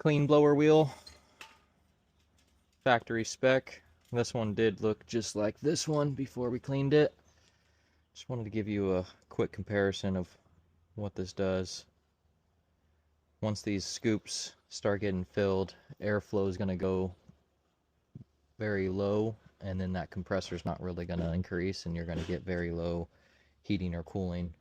clean blower wheel, factory spec. This one did look just like this one before we cleaned it. Just wanted to give you a quick comparison of what this does. Once these scoops start getting filled, airflow is going to go very low, and then that compressor is not really going to increase, and you're going to get very low heating or cooling.